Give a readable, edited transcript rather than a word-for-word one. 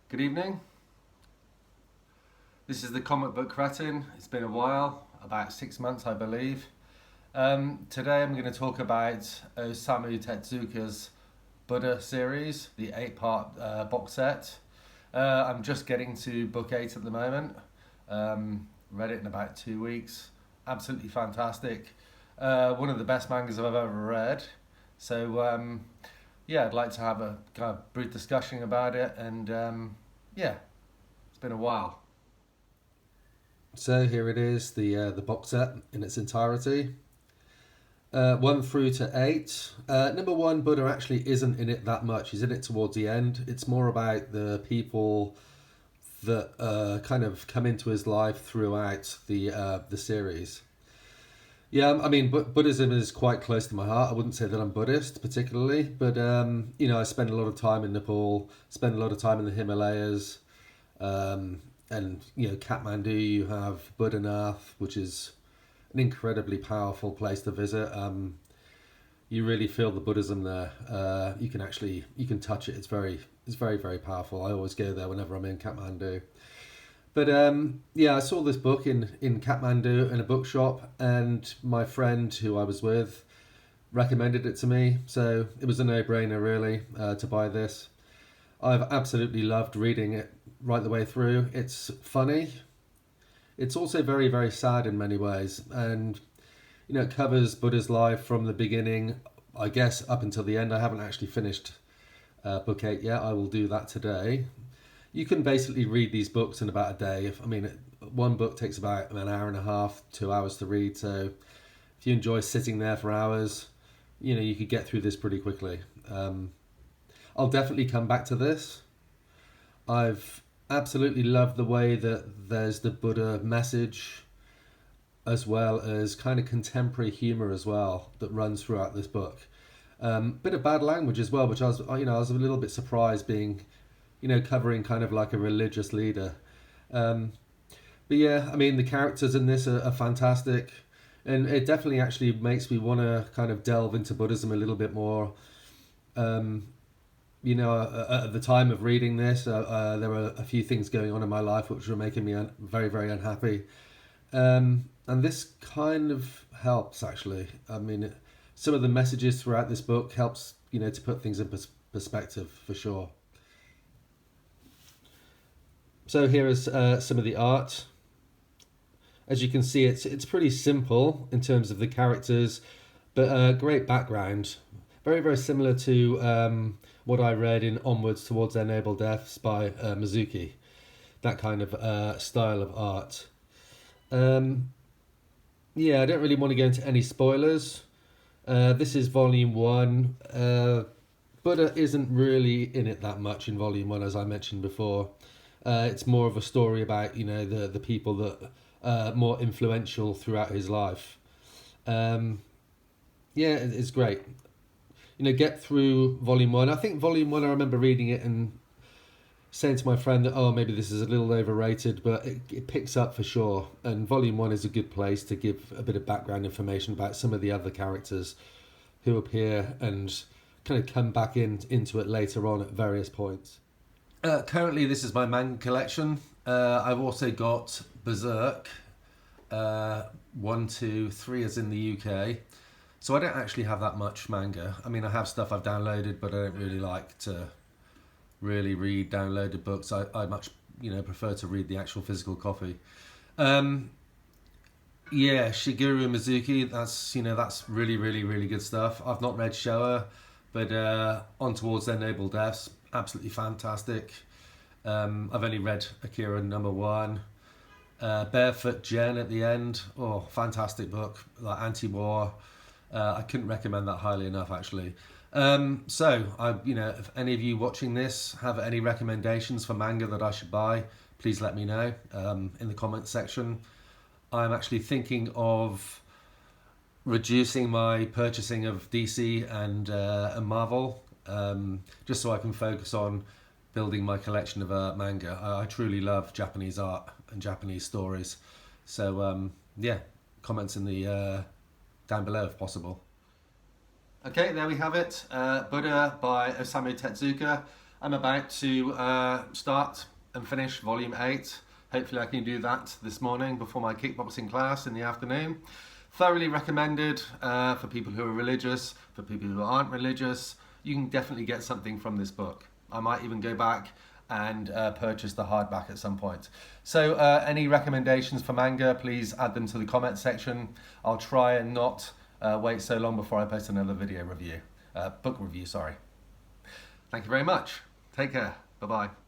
Good evening. This is the Comic Book Cretin. It's been a while, about 6 months, I believe. Today I'm going to talk about Osamu Tezuka's Buddha series, the 8-part box set. I'm just getting to book 8 at the moment. Read it in about 2 weeks. Absolutely fantastic. One of the best mangas I've ever read. So, yeah, I'd like to have a kind of brief discussion about it, and yeah, it's been a while. So here it is, the box set in its entirety, 1 through to 8. Number one, Buddha actually isn't in it that much. He's in it towards the end. It's more about the people that kind of come into his life throughout the series. Yeah, I mean, Buddhism is quite close to my heart. I wouldn't say that I'm Buddhist particularly, but I spend a lot of time in Nepal, spend a lot of time in the Himalayas, and Kathmandu. You have Buddhanath, which is an incredibly powerful place to visit. You really feel the Buddhism there. You can touch it. It's very very powerful. I always go there whenever I'm in Kathmandu. But yeah, I saw this book in Kathmandu in a bookshop, and my friend who I was with recommended it to me. So it was a no-brainer, really, to buy this. I've absolutely loved reading it right the way through. It's funny. It's also very, very sad in many ways. And, it covers Buddha's life from the beginning, I guess, up until the end. I haven't actually finished book 8 yet. I will do that today. You can basically read these books in about a day. One book takes about an hour and a half, 2 hours to read. So if you enjoy sitting there for hours, you could get through this pretty quickly. I'll definitely come back to this. I've absolutely loved the way that there's the Buddha message as well as kind of contemporary humor as well that runs throughout this book. Bit of bad language as well, which I was a little bit surprised being, covering kind of like a religious leader. But yeah, I mean, the characters in this are fantastic, and it definitely actually makes me want to kind of delve into Buddhism a little bit more. Um, at the time of reading this, there were a few things going on in my life which were making me very, very unhappy. And this kind of helps, actually. I mean, some of the messages throughout this book helps, to put things in perspective, for sure. So here is some of the art. As you can see, it's pretty simple in terms of the characters, but great background. Very, very similar to what I read in Onwards Towards Their Noble Deaths by Mizuki. That kind of style of art. Yeah, I don't really want to go into any spoilers. This is volume 1. Buddha isn't really in it that much in volume 1, as I mentioned before. It's more of a story about, the people that are more influential throughout his life. Yeah, it's great. Get through volume 1. I think volume 1, I remember reading it and saying to my friend that, oh, maybe this is a little overrated, but it picks up for sure. And volume 1 is a good place to give a bit of background information about some of the other characters who appear and kind of come back into it later on at various points. Currently, this is my manga collection. I've also got Berserk, 1, 2, 3 as in the UK. So I don't actually have that much manga. I mean, I have stuff I've downloaded, but I don't really like to really read downloaded books. I much prefer to read the actual physical copy. Yeah, Shigeru Mizuki. That's really really really good stuff. I've not read Showa, but On Towards Their Noble Deaths, absolutely fantastic. I've only read Akira number 1. Barefoot Gen at the end. Oh, fantastic book. Like anti-war. I couldn't recommend that highly enough, actually. If any of you watching this have any recommendations for manga that I should buy, please let me know in the comments section. I'm actually thinking of reducing my purchasing of DC and Marvel, just so I can focus on building my collection of manga. I truly love Japanese art and Japanese stories. So yeah, comments in the down below if possible. Okay, there we have it. Buddha by Osamu Tezuka. I'm about to start and finish volume 8. Hopefully I can do that this morning before my kickboxing class in the afternoon. Thoroughly recommended for people who are religious, for people who aren't religious. You can definitely get something from this book. I might even go back and purchase the hardback at some point. So any recommendations for manga, please add them to the comment section. I'll try and not wait so long before I post another video review, book review, sorry. Thank you very much. Take care. Bye-bye.